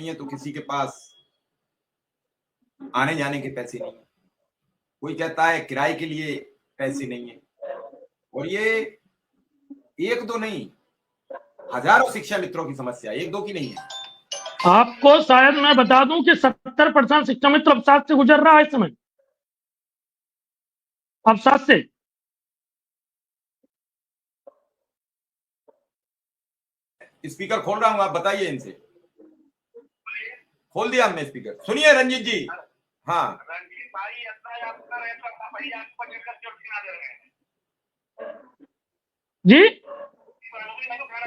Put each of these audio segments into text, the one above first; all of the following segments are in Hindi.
नहीं है तो किसी के पास आने जाने के पैसे नहीं है, कोई कहता है किराए के लिए पैसे नहीं है। और ये एक दो नहीं, हजारों शिक्षा मित्रों की समस्या, एक दो की नहीं है। आपको शायद मैं बता दूं कि 70% शिक्षा मित्र अवसाद से गुजर रहा है इस समय, अवसाद से। स्पीकर खोल रहा हूं, आप बताइए इनसे। खोल दिया हमने स्पीकर। सुनिए रंजीत जी। हाँ रंजीत भाई, अपना आपका रहता था भाई, आपको चक्कर क्यों खिला दे रहे हैं जी?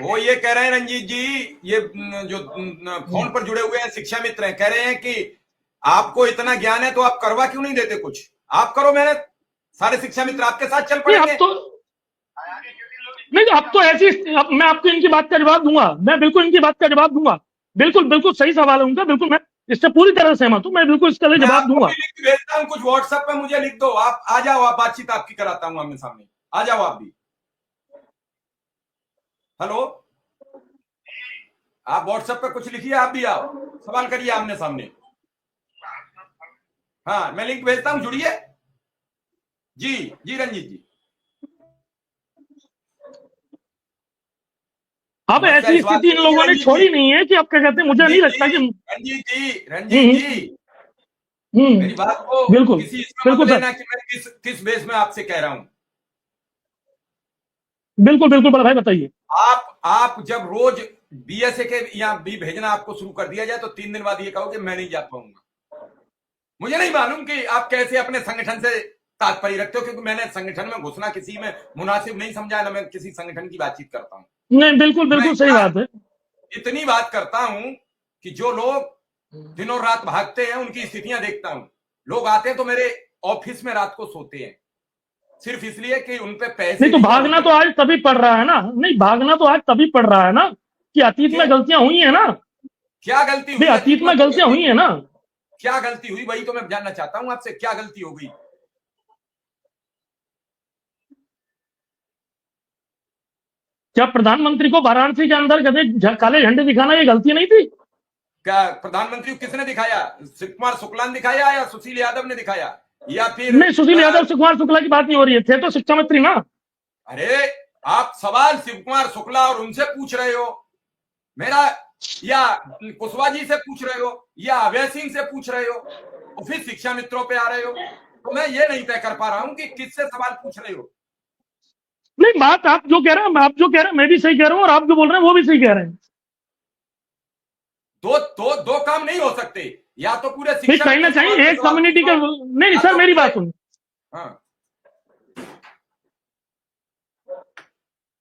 वो ये कह रहे हैं रंजीत जी, ये जो फोन पर जुड़े हुए हैं शिक्षा मित्र हैं, कह रहे हैं कि आपको इतना ज्ञान है तो आप करवा क्यों नहीं देते कुछ, आप करो मेहनत, सारे शिक्षा मित्र आपके साथ चल पड़ेंगे। अब तो नहीं, अब तो ऐसी, अब मैं आपको इनकी बात का जवाब दूंगा, मैं बिल्कुल इनकी बात का जवाब दूंगा। बिल्कुल बिल्कुल सही सवाल है उनका, बिल्कुल मैं इससे पूरी तरह सहमत हूं, मैं बिल्कुल इसका जवाब दूंगा। लिख भेजता हूं कुछ व्हाट्सएप पे, मुझे लिख दो, आप आ जाओ, आप बातचीत आपकी कराता हूं आमने सामने, आ जाओ आप भी। हेलो, आप व्हाट्सएप पे कुछ लिखिए, आप भी आओ, सवाल करिए आमने सामने। हाँ मैं लिंक भेजता हूं, जुड़िए। जी जी रंजीत जी। अब ऐसी स्थिति इन लोगों ने छोड़ी नहीं है कि अब क्या कहते हैं, मुझे नहीं लगता कि रंजीत जी मेरी बात को बिल्कुल किसी इसमें मत बिल्कुल लेना कि मैं किस बेस में आपसे कह रहा हूं। बिल्कुल बिल्कुल बड़ा भाई बताइए। आप जब रोज बीएसए के या बी भेजना आपको शुरू कर दिया जाए तो 3 दिन बाद ये कहो कि मैं नहीं जा पाऊंगा। मुझे नहीं मालूम कि आप कैसे अपने संगठन से तात्पर्य रखते हो, क्योंकि मैंने संगठन में घुसना किसी में मुनासिब नहीं समझा, ना मैं किसी संगठन की बातचीत करता हूं। नहीं बिल्कुल बिल्कुल सही बात है। इतनी बात करता हूं कि जो लोग दिनों रात भागते हैं उनकी स्थितियां देखता हूं। लोग आते हैं तो मेरे ऑफिस में रात को सोते हैं सिर्फ इसलिए कि उन पे पैसे नहीं, तो भागना तो आज तभी पड़ रहा है ना, नहीं भागना तो आज तभी पड़ रहा है ना कि अतीत में गलतियां हुई है ना। क्या गलती हुई? अतीत में गलतियां हुई है ना। क्या गलती हुई वही तो मैं जानना चाहता हूं आपसे, क्या गलती हो गई? क्या प्रधानमंत्री को वाराणसी के अंदर गधे काले झंडे दिखाना ये गलती नहीं थी? क्या प्रधानमंत्री को किसने दिखाया? शिव कुमार शुक्ला ने दिखाया या सुशील यादव ने दिखाया, या फिर नहीं, सुशील यादव शिव कुमार शुक्ला की बात नहीं हो रही है, थे तो शिक्षा मंत्री ना। अरे आप सवाल शिव कुमार शुक्ला और उनसे पूछ रहे हो मेरा, या कुशवाहा जी से पूछ रहे हो, या अभय सिंह से पूछ रहे हो, और फिर शिक्षा मित्रों पे आ रहे हो? तो मैं ये नहीं तय कर पा रहा हूं कि किससे सवाल पूछ रहे हो। नहीं, बात आप जो कह रहे हैं, आप जो कह रहे हैं मैं भी सही कह रहा हूं, और आप जो बोल रहे हैं वो भी सही कह रहे हैं। दो काम नहीं हो सकते, या तो पूरे शिक्षा कहीं ना कहीं एक कम्युनिटी का, नहीं सर मेरी बात सुन। हाँ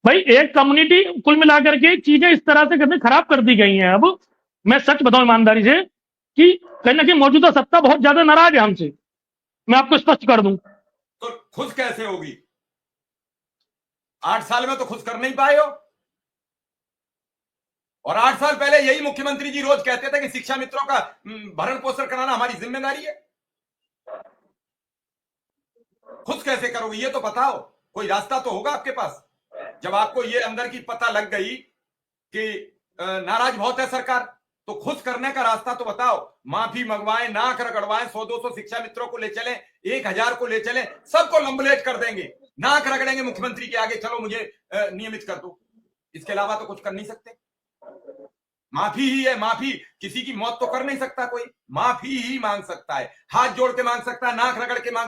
भाई एक कम्युनिटी कुल मिलाकर के चीजें इस तरह से करने खराब कर दी गई हैं। अब मैं सच बताऊं ईमानदारी से कि कहीं ना कहीं मौजूदा सत्ता बहुत ज्यादा नाराज है हमसे, मैं आपको स्पष्ट कर दूं। तो खुश कैसे होगी? 8 साल में तो खुश कर नहीं पाए हो, और 8 साल पहले यही मुख्यमंत्री जी रोज कहते थे कि शिक्षा मित्रों का भरण पोषण कराना हमारी जिम्मेदारी है। खुश कैसे करोगे ये तो बताओ, कोई रास्ता तो होगा आपके पास। जब आपको ये अंदर की पता लग गई कि नाराज बहुत है सरकार, तो खुश करने का रास्ता तो बताओ। माफी मंगवाएं, नाक रगड़वाएं, 100-200 शिक्षा मित्रों को ले चलें, 1000 को ले चलें, सबको लंबलेट कर देंगे, नाक रगड़ेंगे मुख्यमंत्री के आगे, चलो मुझे नियमित कर दो। इसके अलावा तो कुछ कर नहीं सकते। माफी ही है, माफी। किसी की मौत तो कर नहीं सकता कोई, माफी ही मांग सकता है, हाथ जोड़ के मांग सकता है, नाक रगड़ के मांग